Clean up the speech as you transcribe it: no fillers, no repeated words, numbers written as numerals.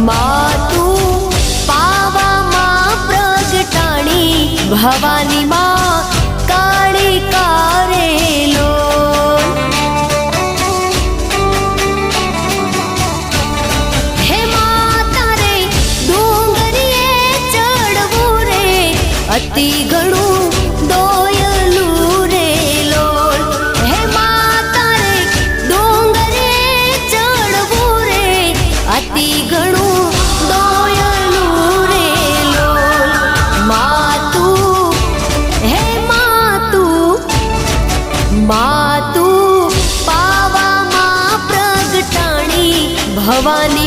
मातु पावा मां प्रगटाणी भवानी मां काळी कारेलो। हे माता रे डोंगरिये चढ़वू रे अति घणू दोयलू रे लोल। हे माता रे डोंगरिये चढ़वू रे अति घणू दोयलू रे लोल। मातु हे मातु मातु पावा मां प्रगटाणी भवानी